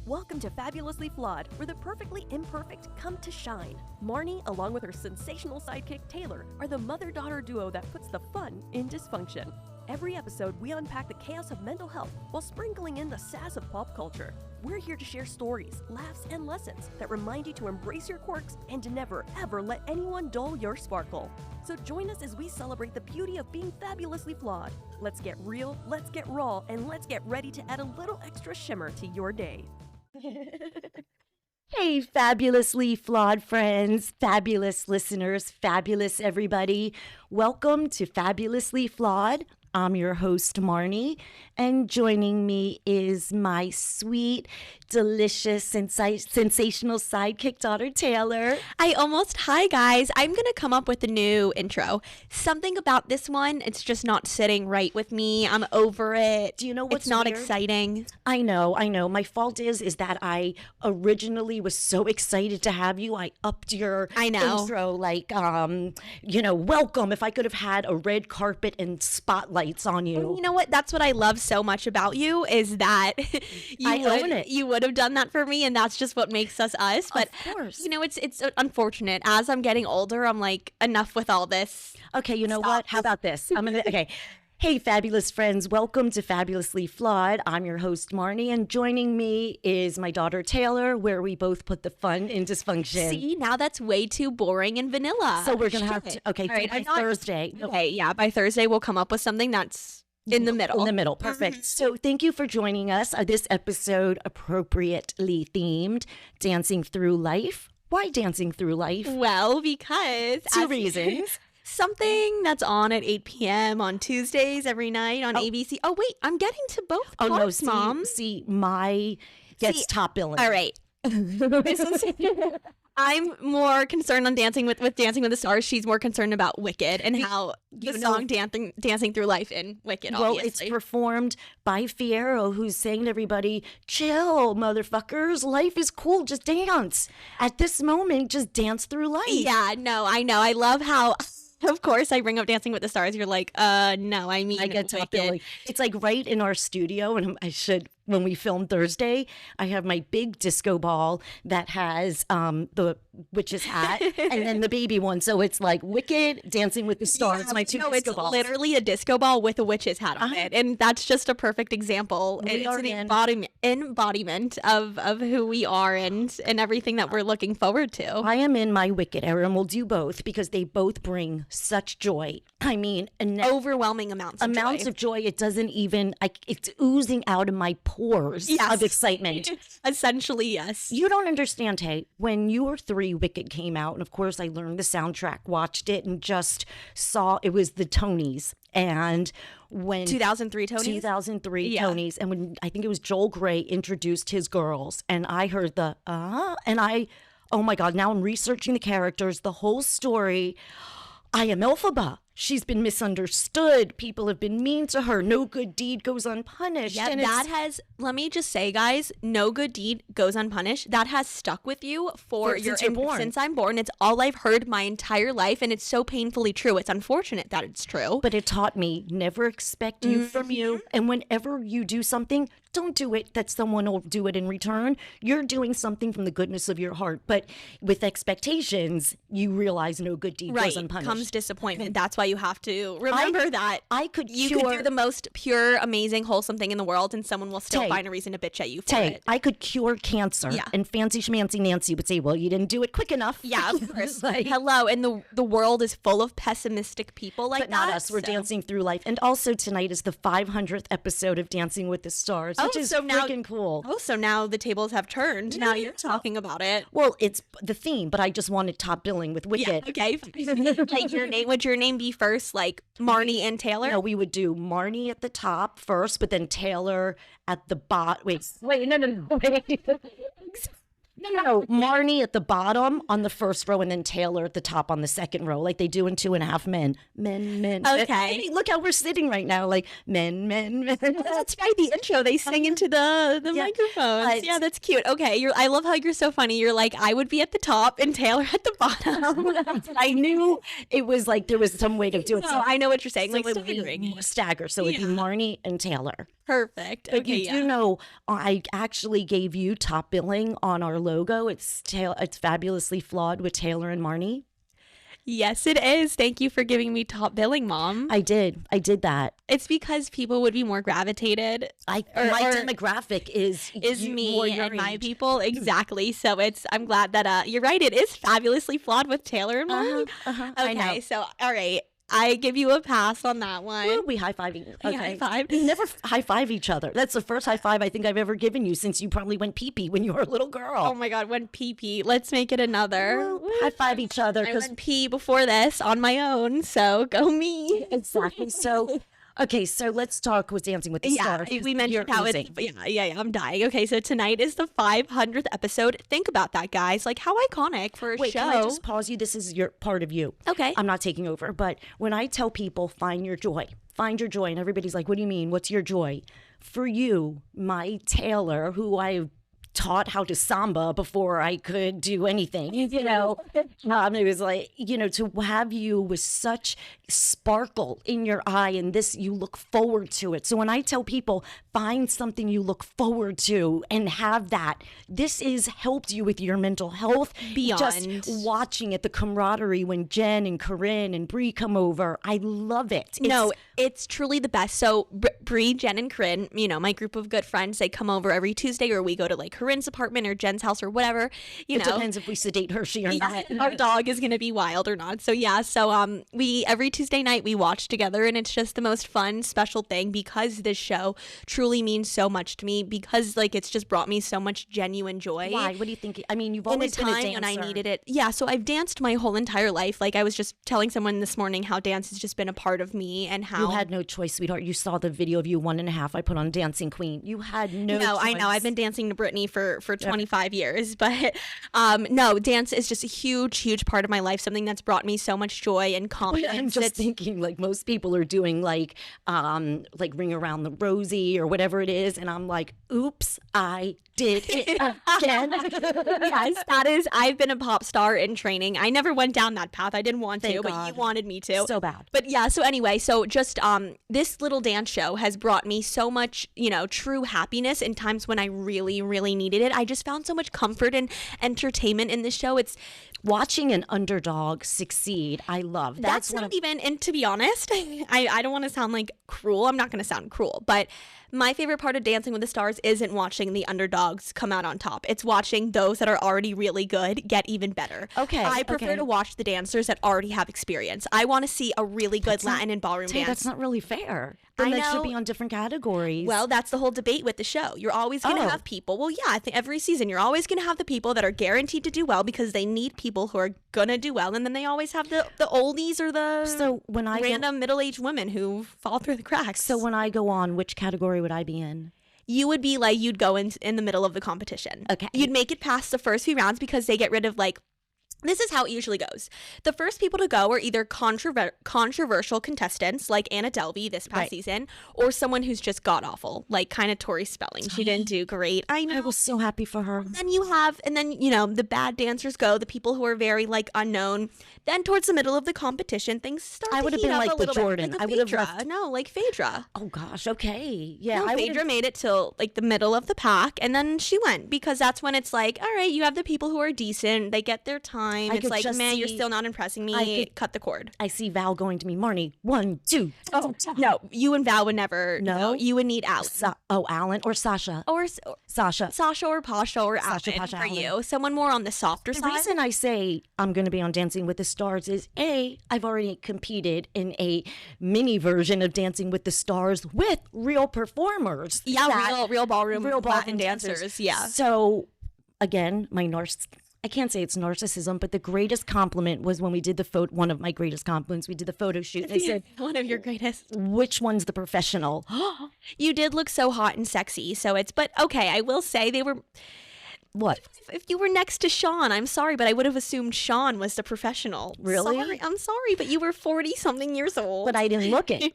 Welcome to Fabulously Flawed, where the perfectly imperfect come to shine. Marni, along with her sensational sidekick Taylor, are the mother-daughter duo that puts the fun in dysfunction. Every episode, we unpack the chaos of mental health while sprinkling in the sass of pop culture. We're here to share stories, laughs, and lessons that remind you to embrace your quirks and to never, ever let anyone dull your sparkle. So join us as we celebrate the beauty of being fabulously flawed. Let's get real, let's get raw, and let's get ready to add a little extra shimmer to your day. Hey, fabulously flawed friends, fabulous listeners, fabulous everybody. Welcome to Fabulously Flawed. I'm your host, Marni, and joining me is my sweet, delicious, sensational sidekick daughter, Taylor. Hi guys, I'm going to come up with a new intro. Something about this one, it's just not sitting right with me. I'm over it. Do you know what's It's not weird? exciting. I know. My fault is that I originally was so excited to have you. I upped your intro like, welcome. If I could have had a red carpet and spotlights on you. You know what? That's what I love so much about you is that you would have done that for me, and that's just what makes us us. But of course. It's unfortunate. As I'm getting older, I'm like, enough with all this. Okay, you know Stop. what? How about this? Okay. Hey, fabulous friends. Welcome to Fabulously Flawed. I'm your host, Marni, and joining me is my daughter, Taylor, where we both put the fun in dysfunction. See, now that's way too boring and vanilla. So we're going to have to, okay, All right, by Thursday. Okay, yeah, by Thursday we'll come up with something that's in the middle. In the middle, perfect. So thank you for joining us. This episode, appropriately themed, Dancing Through Life. Why Dancing Through Life? Well, because... Two reasons. Something that's on at 8 p.m. on Tuesdays every night on ABC. Oh, wait, I'm getting to both parts, Mom. See, my gets top billing. All right. I'm more concerned on Dancing with Dancing with the Stars. She's more concerned about Wicked and how the song Dancing Through Life in Wicked, well, obviously. it's performed by Fiyero, who's saying to everybody, chill, motherfuckers. Life is cool. Just dance. At this moment, just dance through life. Yeah, no, I know. I love how... Of course, I bring up Dancing with the Stars. You're like, no, I mean, I get top billing. It's like right in our studio, and when we film Thursday, I have my big disco ball that has the witch's hat and then the baby one. So it's like Wicked, Dancing with the Stars, my two disco balls. It's literally a disco ball with a witch's hat on it. And that's just a perfect example. It's an embodiment of who we are and everything that we're looking forward to. I am in my Wicked era, and we'll do both because they both bring such joy. I mean, overwhelming amounts of joy. It doesn't even, it's oozing out of my pores of excitement. Essentially, yes. You don't understand, hey, when You Were 3, Wicked came out, and of course I learned the soundtrack, watched it, and just saw it was the Tonys. And when 2003 Tonys? 2003 Tonys, and when I think it was Joel Grey introduced his girls, and I heard the oh my God, now I'm researching the characters, the whole story. I am Elphaba. She's been misunderstood. People have been mean to her. No good deed goes unpunished. Yeah, let me just say, guys, no good deed goes unpunished. That has stuck with you since I'm born. It's all I've heard my entire life, and it's so painfully true. It's unfortunate that it's true. But it taught me, never expect you from you. And whenever you do something, don't do it that someone will do it in return. You're doing something from the goodness of your heart. But with expectations, you realize no good deed goes unpunished. Comes disappointment. That's why you have to remember that you could do the most pure, amazing, wholesome thing in the world, and someone will still find a reason to bitch at you for it. I could cure cancer, and fancy schmancy Nancy would say, well, you didn't do it quick enough. Yeah, of course. Hello, and the world is full of pessimistic people like that. But not us. We're dancing through life. And also tonight is the 500th episode of Dancing with the Stars, which is freaking cool. Oh, so now the tables have turned. Now you're talking about it. Well, it's the theme, but I just wanted top billing with Wicked. Yeah, okay. Like would your name be first, like Marni and Taylor? No, we would do Marni at the top first, but then Taylor at the bottom. Wait, no. No, Marni at the bottom on the first row, and then Taylor at the top on the second row, like they do in 2.5 Men. Men. Okay. I mean, look how we're sitting right now, like men. That's right, the intro, they sing into the microphones. Yeah, that's cute. Okay, I love how you're so funny. You're like, I would be at the top and Taylor at the bottom. I knew it was like there was some way to do it. So I know what you're saying, so like staggering. Stagger, so it'd be Marni and Taylor. Perfect. But Okay, you do know I actually gave you top billing on our logo. It's Fabulously Flawed with Taylor and Marni. Yes, it is. Thank you for giving me top billing, Mom. I did that. It's because people would be more gravitated. My demographic is me and my people. Exactly. So I'm glad that you're right. It is Fabulously Flawed with Taylor and Marni. Okay, so all right. I give you a pass on that one. Woo, we high-fiving. Okay. High-five. We never high-five each other. That's the first high-five I think I've ever given you since you probably went pee-pee when you were a little girl. Oh my God, went pee-pee. Let's make it another. Woo, high-five each other. I went pee before this on my own, so go me. Exactly. So... Okay, so let's talk with Dancing with the Stars. We mentioned how it's, I'm dying. Okay, so tonight is the 500th episode. Think about that, guys. Like, how iconic for a show. Can I just pause you? This is your part of you. Okay. I'm not taking over, but when I tell people, find your joy, and everybody's like, what do you mean? What's your joy? For you, my Taylor, who I taught how to samba before I could do anything, it was like, to have you with such sparkle in your eye and this, you look forward to it. So when I tell people, find something you look forward to and have that, this is helped you with your mental health. Beyond. Just watching it, the camaraderie when Jen and Corinne and Bree come over. I love it. It's truly the best. So Bree, Jen, and Corinne, my group of good friends, they come over every Tuesday, or we go to like Corinne's apartment or Jen's house or whatever. It depends if we sedate Hershey or not. Our dog is gonna be wild or not. So we every Tuesday night we watch together, and it's just the most fun, special thing because this show truly means so much to me, because like it's just brought me so much genuine joy. Why? What do you think? I mean, you've always been a dancer. When I needed it. Yeah, so I've danced my whole entire life. Like I was just telling someone this morning how dance has just been a part of me, and how you had no choice, sweetheart. You saw the video of you 1.5 I put on Dancing Queen. You had no choice. I know. I've been dancing to Britney for 25 years, but no, dance is just a huge part of my life. Something that's brought me so much joy and confidence. I'm just thinking, like, most people are doing like Ring Around the Rosie or whatever it is, and I'm like, oops, I did it again. Yes, that is. I've been a pop star in training. I never went down that path. I didn't want to, but you wanted me to. So bad. But yeah. So anyway, just this little dance show has brought me so much, true happiness in times when I really, really needed it. I just found so much comfort and entertainment in this show. It's watching an underdog succeed. I love that's not even. And to be honest, I don't want to sound like cruel. I'm not going to sound cruel, but my favorite part of Dancing with the Stars isn't watching the underdogs come out on top. It's watching those that are already really good get even better. Okay. I prefer to watch the dancers that already have experience. I want to see a really good Latin and ballroom dance. That's not really fair. Then that should be on different categories. Well, that's the whole debate with the show. You're always going to have people. Well, yeah, I think every season you're always going to have the people that are guaranteed to do well because they need people who are going to do well. And then they always have the oldies or the random middle-aged women who fall through the cracks. So when I go on, which category would I be in? You would be like, you'd go in the middle of the competition. Okay. You'd make it past the first few rounds because they get rid of this is how it usually goes. The first people to go are either controversial contestants like Anna Delvey this past season, or someone who's just god-awful, like kind of Tori Spelling. She didn't do great. I know. I was so happy for her. Then the bad dancers go, the people who are very unknown. Then towards the middle of the competition, things start to heat up a little bit. I would have been like the Jordan. I would have left. No, like Phaedra. Oh gosh, okay. Yeah. No, Phaedra made it till the middle of the pack, and then she went, because that's when it's like, all right, you have the people who are decent, they get their time. It's like, man, you're still not impressing me. Cut the cord. I see Val going to me, Marni, 1, 2. Oh, no, you and Val would never. No, you would need Alan. Alan or Sasha. Or Sasha. Sasha or Pasha or Alan for you. Someone more on the softer side. The reason I say I'm going to be on Dancing with the Stars is, I've already competed in a mini version of Dancing with the Stars with real performers. Yeah, real ballroom Latin dancers. Yeah. So, again, I can't say it's narcissism, but the greatest compliment was when we did one of my greatest compliments. We did the photo shoot. They said, one of your greatest. Which one's the professional? You did look so hot and sexy. But okay, I will say they were. What? If you were next to Sean, I'm sorry, but I would have assumed Sean was the professional. Really? I'm sorry, but you were 40-something years old. But I didn't look it.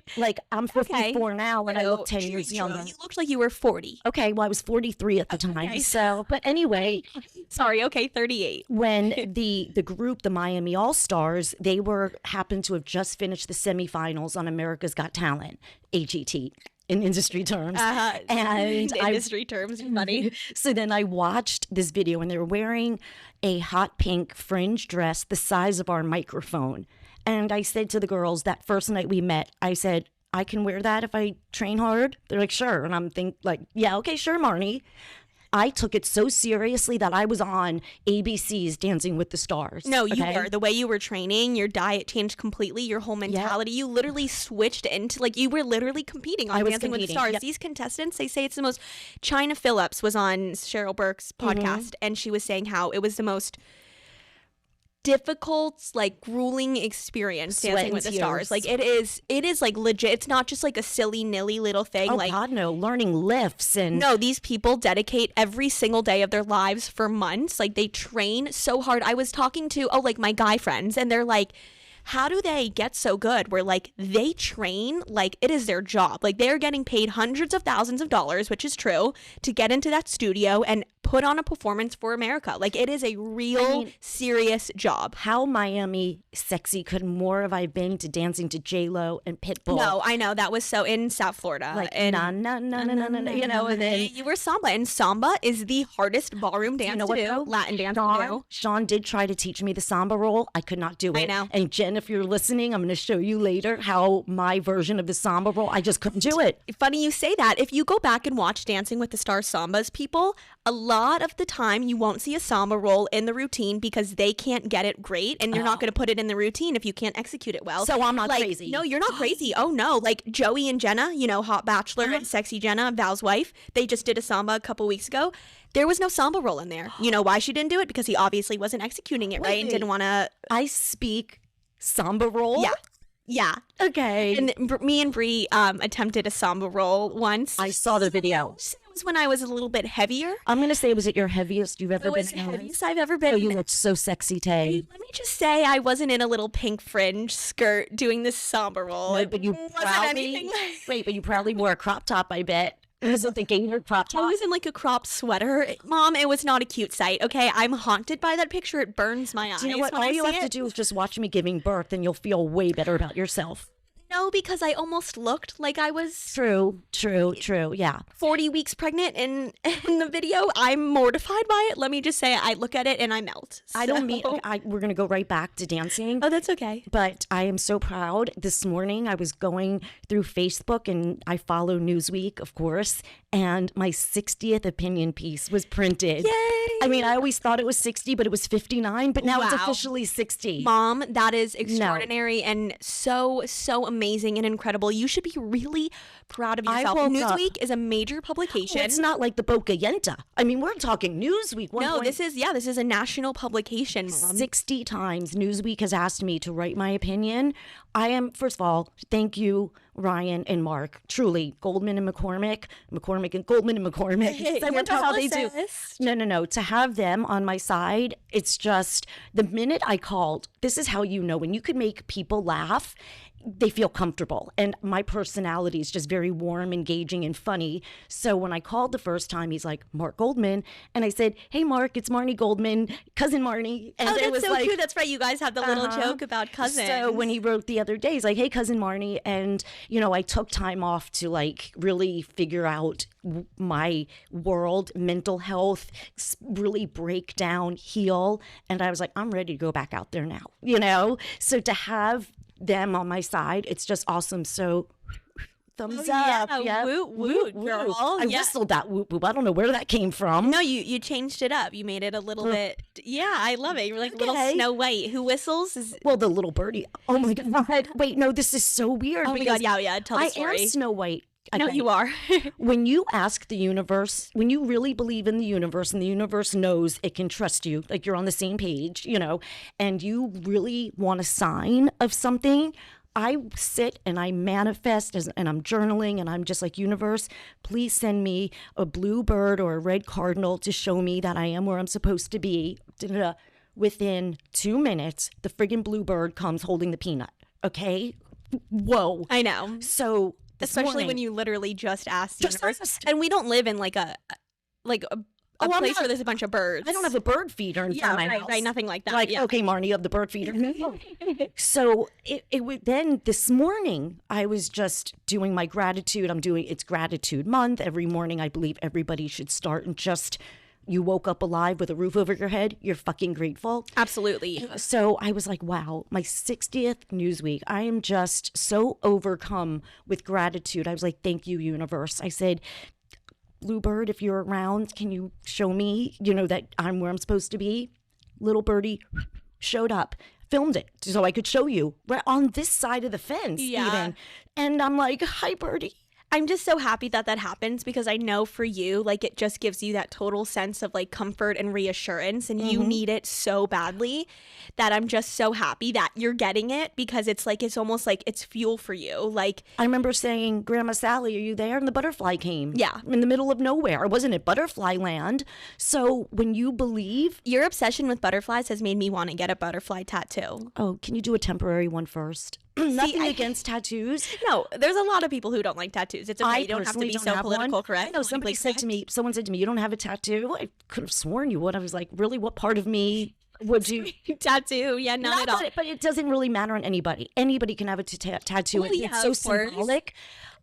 I'm 54 now, and I look 10 years younger. You looked like you were 40. Okay, well, I was 43 at the time. Okay. So, but anyway. Sorry, okay, 38. When the group, the Miami All-Stars, they happened to have just finished the semifinals on America's Got Talent, AGT. in industry terms. And industry terms, funny. So then I watched this video and they were wearing a hot pink fringe dress the size of our microphone. And I said to the girls that first night we met, I said, I can wear that if I train hard? They're like, sure. And I'm yeah, okay, sure, Marni. I took it so seriously that I was on ABC's Dancing with the Stars. No, you were. The way you were training, your diet changed completely, your whole mentality. You literally switched into, you were literally competing on Dancing with the Stars. Yep. These contestants, they say it's the most... China Phillips was on Cheryl Burke's podcast, and she was saying how it was the most difficult, grueling experience Dancing with the Stars. It is legit. It's not just a silly nilly little thing. Oh God, no. Learning lifts and... No, these people dedicate every single day of their lives for months. They train so hard. I was talking to, my guy friends, and they're like, how do they get so good? Where they train it is their job. They're getting paid hundreds of thousands of dollars, which is true, to get into that studio and put on a performance for America. It is a real serious job. How Miami sexy could more have I been to dancing to J-Lo and Pitbull? No, I know that was so in South Florida. And and then you were samba, and samba is the hardest ballroom dance to do. Latin dance to do. Sean did try to teach me the samba roll. I could not do it. I know. And Jen, if you're listening, I'm going to show you later how my version of the samba roll, I just couldn't do it. Funny you say that. If you go back and watch Dancing with the Stars sambas, people, a lot of the time you won't see a samba roll in the routine because they can't get it great, and you're not going to put it in the routine if you can't execute it well. So I'm not crazy. No, you're not crazy. Oh no, Joey and Jenna, Hot Bachelor and Sexy Jenna, Val's wife, they just did a samba a couple weeks ago. There was no samba roll in there. You know why she didn't do it? Because he obviously wasn't executing it right and didn't want to... I speak samba roll? Yeah. Okay. And me and Bree attempted a samba roll once. I saw the video. It was when I was a little bit heavier. I'm going to say, was it your heaviest you've ever been? It was the heaviest I've ever been. Oh, you looked so sexy, Tay. Let me just say, I wasn't in a little pink fringe skirt doing this samba roll. No, but you proudly wore a crop top, I bet. Was it the gator crop top? I was in a crop sweater. Mom, it was not a cute sight, okay? I'm haunted by that picture. It burns my eyes. Do you know what? All you have to do is just watch me giving birth and you'll feel way better about yourself. No, because I almost looked like I was... True, yeah. 40 weeks pregnant in the video. I'm mortified by it. Let me just say, I look at it and I melt. So. I don't mean... we're going to go right back to dancing. Oh, that's okay. But I am so proud. This morning, I was going through Facebook and I follow Newsweek, of course, and my 60th opinion piece was printed. Yay! I always thought it was 60, but it was 59, but now it's officially 60. Mom, that is extraordinary and so amazing and incredible. You should be really proud of yourself. Newsweek is a major publication. Well, it's not like the Boca Yenta. We're talking Newsweek. This is a national publication, Mom. 60 times Newsweek has asked me to write my opinion. First of all, thank you, Ryan and Mark. Truly, Goldman and McCormick and Goldman and McCormick. Hey, I wonder how they do. No. To have them on my side, it's just the minute I called, this is how you know when you could make people laugh. They feel comfortable. And my personality is just very warm, engaging, and funny. So when I called the first time, he's like, Mark Goldman. And I said, hey, Mark, it's Marni Goldman, cousin Marni. And that's so cute. That's right. You guys have the little joke about cousins. So when he wrote the other day, he's like, hey, cousin Marni. And, I took time off to really figure out my world, mental health, really break down, heal. And I was like, I'm ready to go back out there now, So to have them on my side, it's just awesome. So thumbs up. Yeah. Woot woot, girl. I whistled that woot woot. I don't know where that came from. No, you changed it up. You made it a little bit. Yeah, I love it. You're like little Snow White. Who whistles? Well, the little birdie. Oh my God. Wait, no, this is so weird. Oh my God, yeah. Tell the story. I am Snow White. No, you are. When you ask the universe, when you really believe in the universe and the universe knows it can trust you, you're on the same page, and you really want a sign of something, I sit and I manifest and I'm journaling and I'm just like, universe, please send me a blue bird or a red cardinal to show me that I am where I'm supposed to be. Within 2 minutes, the friggin' blue bird comes holding the peanut. Okay? Whoa. I know. So... Especially when you literally just asked the universe. And we don't live in a a place where there's a bunch of birds. I don't have a bird feeder in front of my house. Right, nothing like that. Like, okay, Marni, of the bird feeder. So then this morning, I was just doing my gratitude. It's gratitude month. Every morning, I believe everybody should start and just, you woke up alive with a roof over your head. You're fucking grateful. Absolutely. So I was like, wow, my 60th Newsweek. I am just so overcome with gratitude. I was like, thank you, universe. I said, Bluebird, if you're around, can you show me, that I'm where I'm supposed to be? Little birdie showed up, filmed it so I could show you. We're on this side of the fence even. And I'm like, hi, birdie. I'm just so happy that happens because I know for you, like, it just gives you that total sense of like comfort and reassurance, and you need it so badly that I'm just so happy that you're getting it, because it's almost like it's fuel for you. Like, I remember saying, Grandma Sally, are you there? And the butterfly came. Yeah. In the middle of nowhere. I wasn't at butterfly land. So when you believe. Your obsession with butterflies has made me want to get a butterfly tattoo. Oh, can you do a temporary one first? Nothing against tattoos. No, there's a lot of people who don't like tattoos. It's okay. You don't have to be so political correct. No, someone said to me, you don't have a tattoo? I could have sworn you would. I was like, really? What part of me would you? Tattoo? Yeah, not at all. But it doesn't really matter on anybody. Anybody can have a tattoo. It's so symbolic.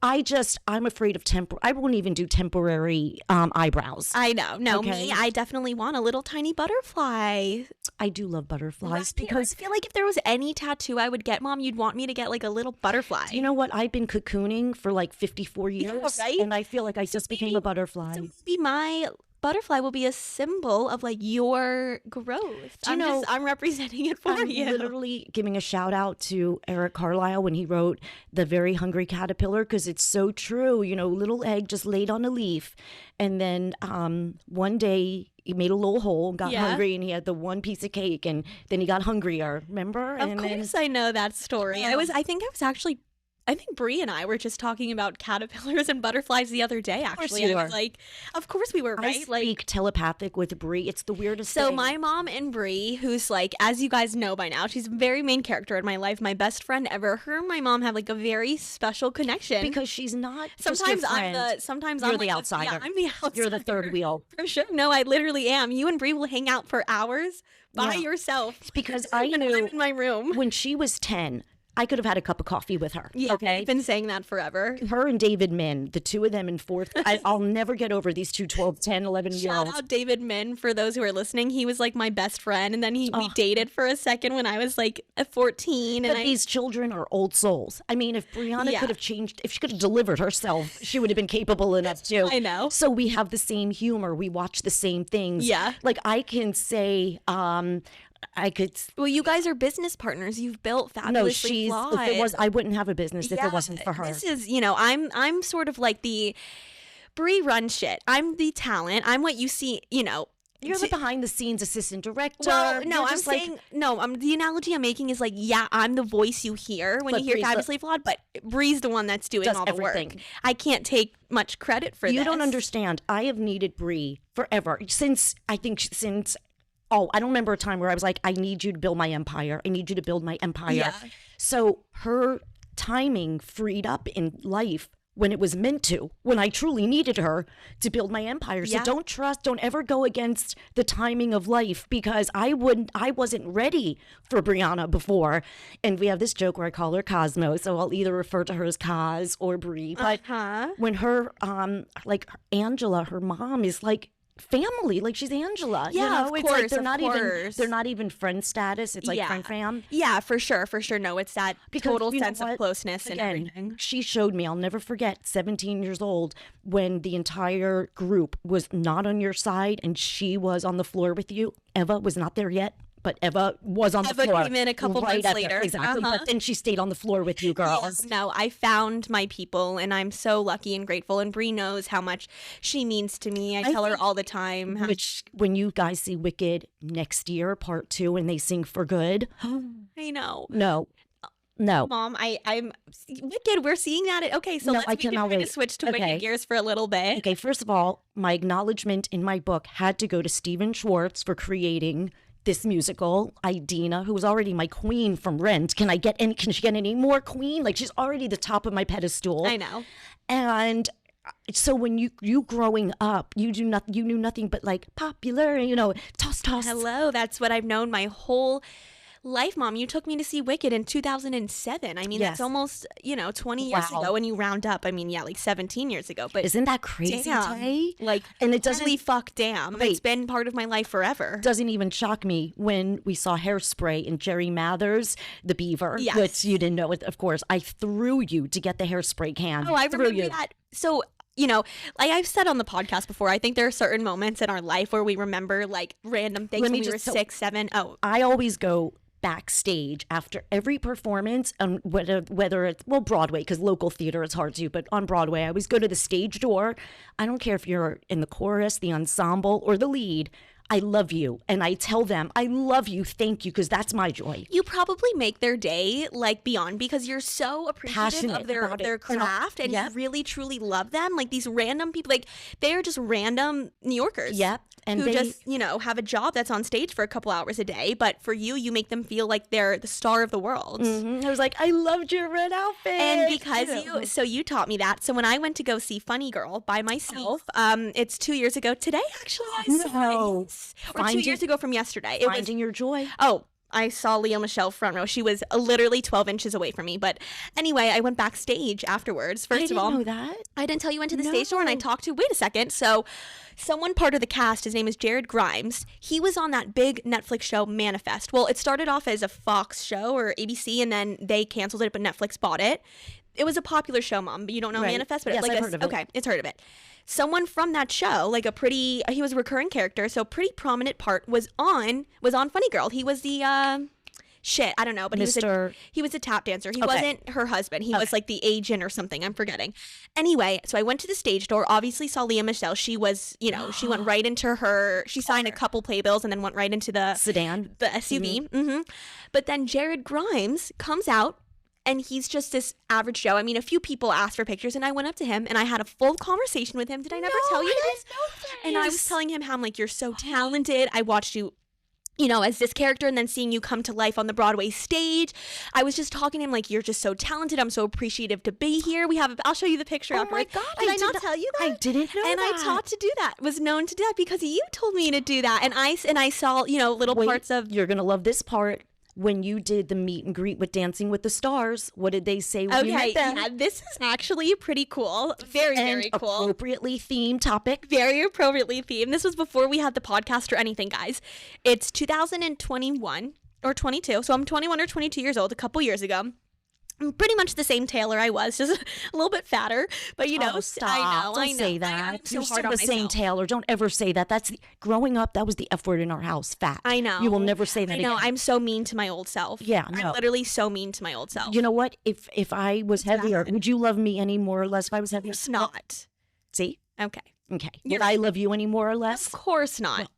I'm afraid of I won't even do temporary eyebrows. I know. No, me, I definitely want a little tiny butterfly. I do love butterflies because I feel like if there was any tattoo I would get, Mom, you'd want me to get like a little butterfly. You know what? I've been cocooning for like 54 years, right? And I feel like I just became a butterfly. So maybe my butterfly will be a symbol of like your growth. I'm representing it for you. I'm literally giving a shout out to Eric Carlisle when he wrote The Very Hungry Caterpillar, because it's so true. Little egg just laid on a leaf, and then one day he made a little hole and got hungry, and he had the one piece of cake, and then he got hungrier. Remember? Of course, I know that story. I think Bree and I were just talking about caterpillars and butterflies the other day, actually. I was like, of course we were, right? I speak telepathic with Bree. It's the weirdest thing. So my mom and Bree, who's like, as you guys know by now, she's a very main character in my life, my best friend ever. Her and my mom have like a very special connection. Because she's not sometimes just your friend. Sometimes you're I'm the like outsider. Yeah, I'm the outsider. You're the third wheel. For sure. No, I literally am. You and Bree will hang out for hours by yourself. It's because I knew I'm in my room. When she was 10, I could have had a cup of coffee with her. Yeah, okay? I've been saying that forever. Her and David Min, the two of them in fourth. I'll never get over these two 12, 10, 11-year-olds. Shout out David Min, for those who are listening. He was like my best friend. And then we dated for a second when I was like 14. But these children are old souls. I mean, if Brianna could have changed, if she could have delivered herself, she would have been capable enough too. I know. So we have the same humor. We watch the same things. Yeah. Like I can say, Well, you guys are business partners. You've built Fabulously Flawed. If it was, I wouldn't have a business if it wasn't for her. This is, I'm sort of like the Bree run shit. I'm the talent. I'm what you see, You're the behind the scenes assistant director. Well, no, the analogy I'm making is like, I'm the voice you hear when you hear Fabulously Flawed, but Bree's the one that's doing all the work. I can't take much credit for this. You don't understand. I have needed Bree forever. Since I don't remember a time where I was like, I need you to build my empire. I need you to build my empire. Yeah. So her timing freed up in life when it was meant to, when I truly needed her to build my empire. So don't ever go against the timing of life, because I wasn't ready for Brianna before. And we have this joke where I call her Cosmo, so I'll either refer to her as Cos or Bree. But when her, like Angela, her mom is like family, like she's Angela. Yeah, of course, like they're not even friend status. It's like friend fam. Yeah, for sure. No, it's that total sense of closeness and everything. She showed me, I'll never forget, 17 years old, when the entire group was not on your side and she was on the floor with you. Eva was not there yet, but Eva was on the floor. Eva came in a couple months later. Exactly. But then she stayed on the floor with you girls. Yes, no, I found my people, and I'm so lucky and grateful. And Bree knows how much she means to me. I tell her all the time. Which, when you guys see Wicked next year, part 2, and they sing For Good. I know. No. Mom, I'm Wicked. We're seeing that. Let's switch to Wicked gears for a little bit. Okay, first of all, my acknowledgement in my book had to go to Stephen Schwartz for creating this musical. Idina, who was already my queen from Rent. Can she get any more queen? Like, she's already the top of my pedestal. I know. And So when you growing up, you knew nothing but like popular, toss. Hello, that's what I've known my whole life, Mom. You took me to see Wicked in 2007. I mean, Yes. that's almost, 20 years ago when you round up. I mean, yeah, like 17 years ago. But isn't that crazy? damn, Tay? like, and it doesn't holy fuck, damn. Wait. It's been part of my life forever. Doesn't even shock me when we saw Hairspray and Jerry Mathers, the beaver, Yes. which you didn't know it. Of course, I threw you to get the Hairspray can. Oh, I threw remember you. that. So, like I've said on the podcast before, I think there are certain moments in our life where we remember like random things Let me when we were just- 6, 7. Oh, I always go backstage after every performance, whether it's Broadway, because local theater is hard to, but on Broadway I always go to the stage door. I don't care if you're in the chorus, the ensemble, or the lead. I love you, and I tell them I love you, thank you, because that's my joy. you probably make their day like beyond because you're so appreciative Passionate of their about it. their craft and Yep. you really truly love them. Like these random people, like they are just random New Yorkers. Yep. And who they just have a job that's on stage for a couple hours a day, but for you make them feel like they're the star of the world. I was like, I loved your red outfit. And because you taught me that. So when I went to go see Funny Girl by myself, it's 2 years ago today, actually. No. Or 2 years ago from yesterday. It was, Finding your joy. oh, I saw Leo Michelle front row. She was literally 12 inches away from me. But anyway, I went backstage afterwards. First of all, know that. I didn't tell you went to the stage door and I talked to, wait a second. So someone part of the cast, his name is Jared Grimes. He was on that big Netflix show Manifest. Well, it started off as a Fox show or ABC and then they canceled it, but Netflix bought it. It was a popular show, Mom, but you don't know Right. Manifest, but Yes, it's like I've heard of it. okay, it's heard of it. Someone from that show, like he was a recurring character, so a pretty prominent part was on Funny Girl. He was the I don't know, but he was a tap dancer. He wasn't her husband. He was like the agent or something. I'm forgetting. Anyway, so I went to the stage door, obviously saw Lea Michelle. She was, she went right into she signed a couple playbills and then went right into the Sedan. the SUV. But then Jared Grimes comes out and he's just this average Joe. I mean, a few people asked for pictures and I went up to him and I had a full conversation with him. Did I never tell you this? And I was telling him how I'm like, you're so talented. I watched you as this character and then seeing you come to life on the Broadway stage. I was just talking to him like, you're just so talented. I'm so appreciative to be here. I'll show you the picture afterwards. Oh my God. Did I not tell you that? I didn't know and that. I taught to do that. Was known to do that because you told me to do that. And I saw, little parts of. You're going to love this part. When you did the meet and greet with Dancing with the Stars, what did they say when you met them? Yeah, this is actually pretty cool. Very, very cool. Appropriately themed topic. Very appropriately themed. This was before we had the podcast or anything, guys. It's 2021 or 22. So I'm 21 or 22 years old, a couple years ago. I'm pretty much the same Taylor I was, just a little bit fatter. But Stop. I know. Don't say that. I'm so You're hard still on the same myself. Taylor. Don't ever say that. Growing up, that was the F word in our house. Fat. I know. You will never say that I know. again. I'm so mean to my old self. Yeah, no. I'm literally so mean to my old self. You know what? If I was heavier, would you love me any more or less if I was heavier? It's not. See? Okay. Okay. Would I love you any more or less? Of course not.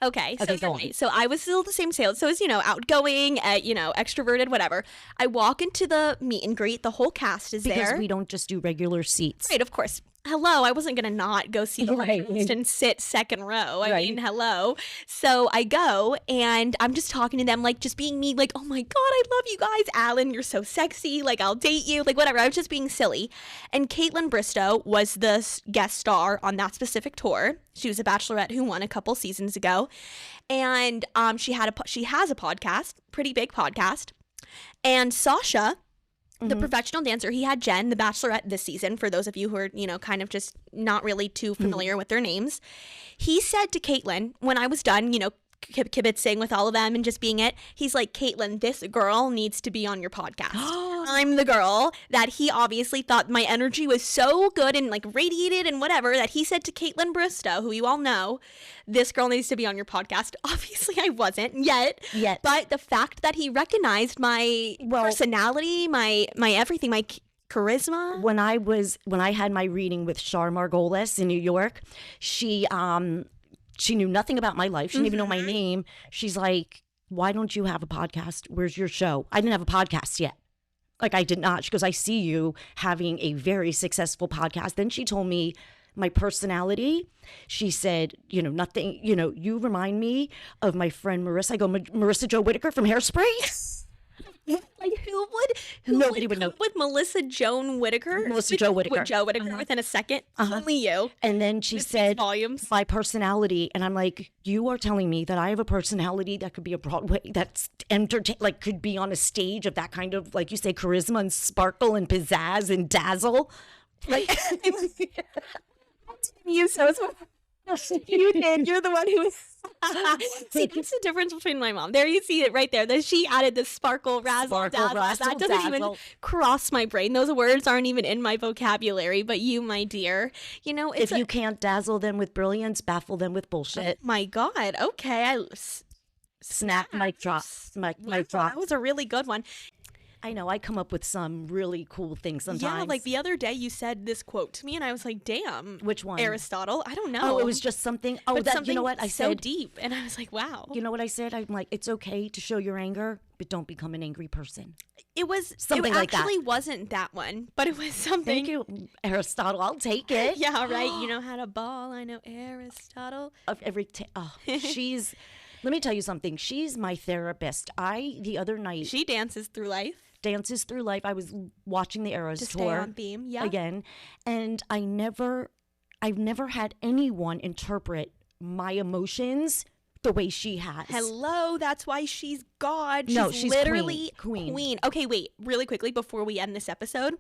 Okay, so go on. So I was still the same Taylor. So it was, outgoing, extroverted, whatever. I walk into the meet and greet. The whole cast is Because there. we don't just do regular seats. Right, of course. Hello, I wasn't going to not go see the Right. host and sit second row. I Right. mean, hello. So I go and I'm just talking to them, like just being me, like, oh my God, I love you guys. Alan, you're so sexy. Like, I'll date you. Like, whatever. I was just being silly. And Caitlin Bristow was the guest star on that specific tour. She was a bachelorette who won a couple seasons ago. And she has a podcast, pretty big podcast. And Sasha, the professional dancer, he had Jen, the bachelorette this season, for those of you who are, kind of just not really too familiar with their names. He said to Caitlin, when I was done, kibitzing with all of them and just being it, he's like, Caitlin, this girl needs to be on your podcast. I'm the girl that he obviously thought my energy was so good and like radiated and whatever that he said to Caitlin Bristow, who you all know, this girl needs to be on your podcast. Obviously I wasn't yet. But the fact that he recognized my personality, my everything, my charisma. When I had my reading with Char Margolis in New York, she knew nothing about my life. She didn't even know my name. She's like, why don't you have a podcast? Where's your show? I didn't have a podcast yet. Like, I did not. She goes, I see you having a very successful podcast. Then she told me my personality. She said, nothing, you remind me of my friend Marissa. I go, Marissa Jo Whittaker from Hairspray? Like who Nobody would come know. with Melissa Joan Whitaker? Melissa Joan Whitaker. With Joe Whitaker within a second. Only you. And then she This speaks said, volumes. my personality. And I'm like, you are telling me that I have a personality that could be a Broadway, that's like could be on a stage of that kind of, like you say, charisma and sparkle and pizzazz and dazzle. Like, You you did. You're the one who was. See, that's the difference between my mom. There you see it right there. That she added the sparkle, razzle, dazzle. That doesn't even cross my brain. Those words aren't even in my vocabulary. But you, my dear, you know, it's if you can't dazzle them with brilliance, baffle them with bullshit. Oh my God. Okay. Snap, mic drop. Mic drop. That was a really good one. I know, I come up with some really cool things sometimes. Yeah, like the other day you said this quote to me and I was like, damn. Which one? Aristotle. I don't know. Oh, it was just something. Oh, but that, something you know what I so said? deep. And I was like, wow. You know what I said? I'm like, it's okay to show your anger, but don't become an angry person. It was something like that. It actually wasn't that one, but it was something. Thank you, Aristotle. I'll take it. Yeah, right. You know how to ball. I know Aristotle. Of every, she's. Let me tell you something. She's my therapist. The other night. She dances through life. Dances through life. I was watching the Eras to tour. Stay on theme. Yeah. Again, and I've never had anyone interpret my emotions the way she has. Hello, that's why she's God. She's literally queen. Okay, wait, really quickly before we end this episode.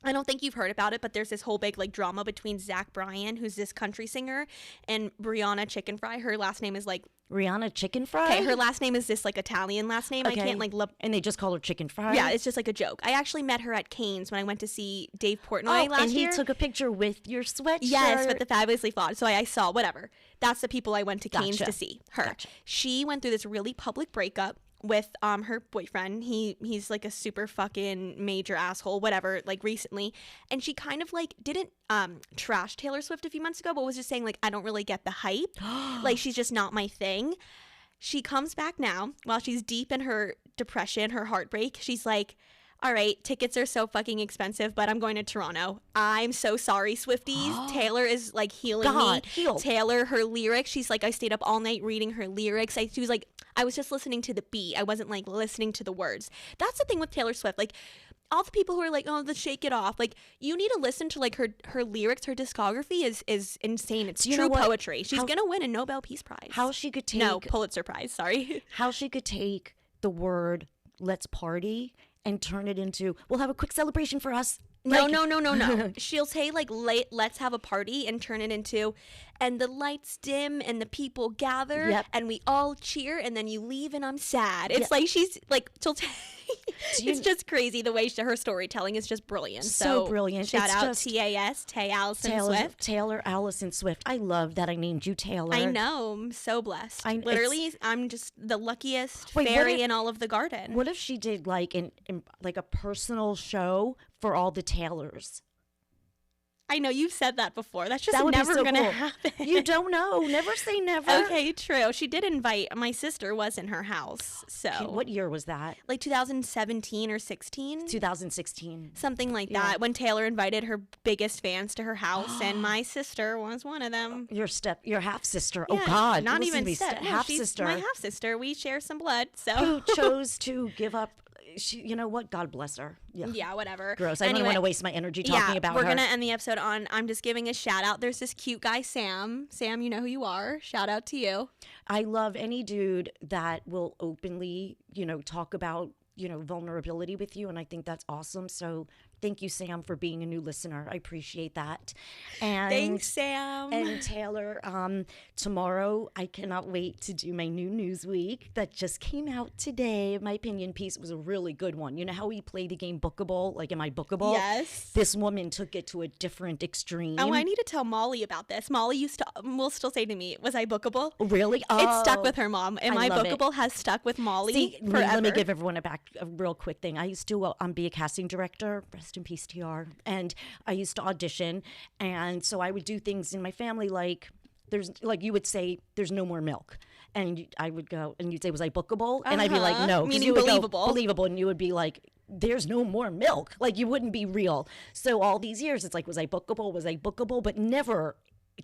I don't think you've heard about it, but there's this whole big like drama between Zach Bryan, who's this country singer, and Brianna Chicken Fry. Her last name is like Rihanna Chicken Fry. Okay, her last name is this like Italian last name. Okay. I can't like and they just call her Chicken Fry. Yeah, it's just like a joke. I actually met her at Cane's when I went to see Dave Portnoy last year. And he took a picture with your sweatshirt. Yes, with the Fabulously Flawed. So I saw whatever. That's the people I went to Cane's to see. Her. Gotcha. She went through this really public breakup with her boyfriend. He's like a super fucking major asshole, whatever, like recently. And she kind of like didn't trash Taylor Swift a few months ago, but was just saying like, I don't really get the hype. Like she's just not my thing. She comes back now while she's deep in her depression, her heartbreak. She's like, all right, tickets are so fucking expensive, but I'm going to Toronto. I'm so sorry, Swifties. Taylor is like healing me. Heal. Taylor, her lyrics, she's like, I stayed up all night reading her lyrics. She was like, I was just listening to the beat. I wasn't like listening to the words. That's the thing with Taylor Swift. Like all the people who are like, oh, the Shake It Off. Like you need to listen to like her lyrics, her discography is insane. It's true poetry. She's going to win a Nobel Peace Prize. How she could take. No, Pulitzer Prize, sorry. How she could take the word let's party and turn it into, we'll have a quick celebration for us. Like, no. She'll say like, let's have a party and turn it into, and the lights dim and the people gather and we all cheer and then you leave and I'm sad. It's like she's like, it's just crazy the way her storytelling is just brilliant. So brilliant. Shout out TAS, Taylor Allison Swift. I love that I named you Taylor. I know. I'm so blessed. Literally, I'm just the luckiest fairy in all of the garden. What if she did like like a personal show for all the Taylors? I know you've said that before. That's just never going to happen. You don't know. Never say never. Okay, true. She did invite, my sister was in her house. So okay, what year was that? Like 2017 or 16? 2016. Something like that. When Taylor invited her biggest fans to her house, and my sister was one of them. Your half sister. Yeah, Oh God, not even step. half sister. My half sister. We share some blood. So who chose to give up. You know what? God bless her. Yeah, whatever. Gross. I don't want to waste my energy talking about her. We're going to end the episode on, I'm just giving a shout out. There's this cute guy, Sam. Sam, you know who you are. Shout out to you. I love any dude that will openly, talk about, vulnerability with you. And I think that's awesome. So thank you, Sam, for being a new listener. I appreciate that. And thanks, Sam. And Taylor, tomorrow I cannot wait to do my new Newsweek that just came out today. My opinion piece was a really good one. You know how we play the game Bookable? Like, am I bookable? Yes. This woman took it to a different extreme. Oh, I need to tell Molly about this. Molly will still say to me, was I bookable? Really? It stuck with her, Mom. Am I bookable? Has stuck with Molly forever. Let me give everyone a real quick thing. I used to be a casting director. Rest in peace, TR. And I used to audition. And so I would do things in my family like, you would say, there's no more milk. And I would go, and you'd say, was I bookable? And I'd be like, no. Meaning believable. Believable. And you would be like, there's no more milk. Like, you wouldn't be real. So all these years, it's like, was I bookable? Was I bookable? But never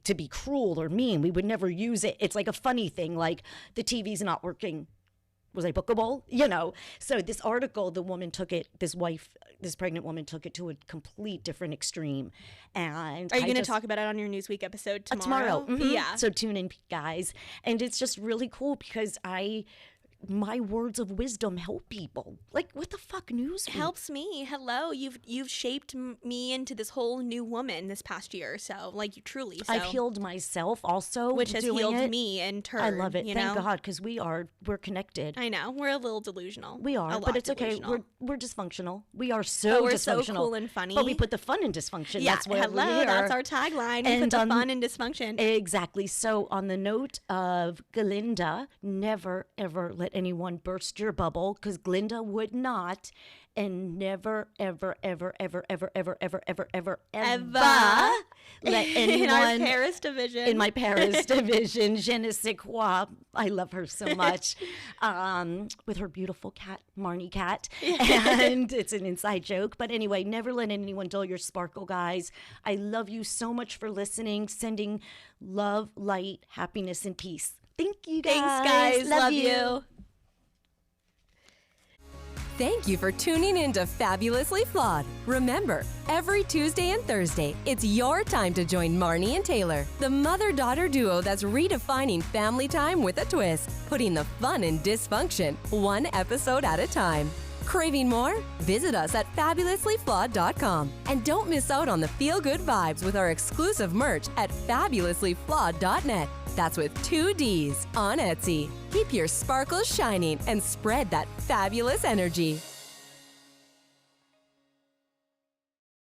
to be cruel or mean. We would never use it. It's like a funny thing, like the TV's not working. was I bookable? So this article, the woman took it, this pregnant woman took it to a complete different extreme. And are you going to talk about it on your Newsweek episode tomorrow? Tomorrow. Yeah. So tune in, guys. And it's just really cool because my words of wisdom help people. Like, what the fuck, Newsweek? Helps me. Hello, you've shaped me into this whole new woman this past year. So, like, you truly. So. I've healed myself also, which has healed me in turn. I love it. Thank God, because we're connected. I know we're a little delusional. We are, but it's delusional. Okay. We're dysfunctional. We are so dysfunctional. So cool and funny. But we put the fun in dysfunction. Yeah. That's what hello. we're here. That's our tagline. We put the fun in dysfunction. Exactly. So on the note of Glinda, never ever let anyone burst your bubble, because Glinda would not, and never ever ever ever ever ever ever ever ever ever let anyone in our Paris division, in my Paris division, je ne sais quoi. I love her so much, with her beautiful cat, Marni cat, and it's an inside joke. But anyway, never let anyone dull your sparkle, guys. I love you so much for listening, sending love, light, happiness, and peace. Thank you, guys. Thanks, guys. Love you. Thank you for tuning in to Fabulously Flawed. Remember, every Tuesday and Thursday, it's your time to join Marni and Taylor, the mother-daughter duo that's redefining family time with a twist, putting the fun in dysfunction, one episode at a time. Craving more? Visit us at fabulouslyflawed.com. And don't miss out on the feel-good vibes with our exclusive merch at fabulouslyflawed.net. That's with 2 Ds on Etsy. Keep your sparkles shining and spread that fabulous energy.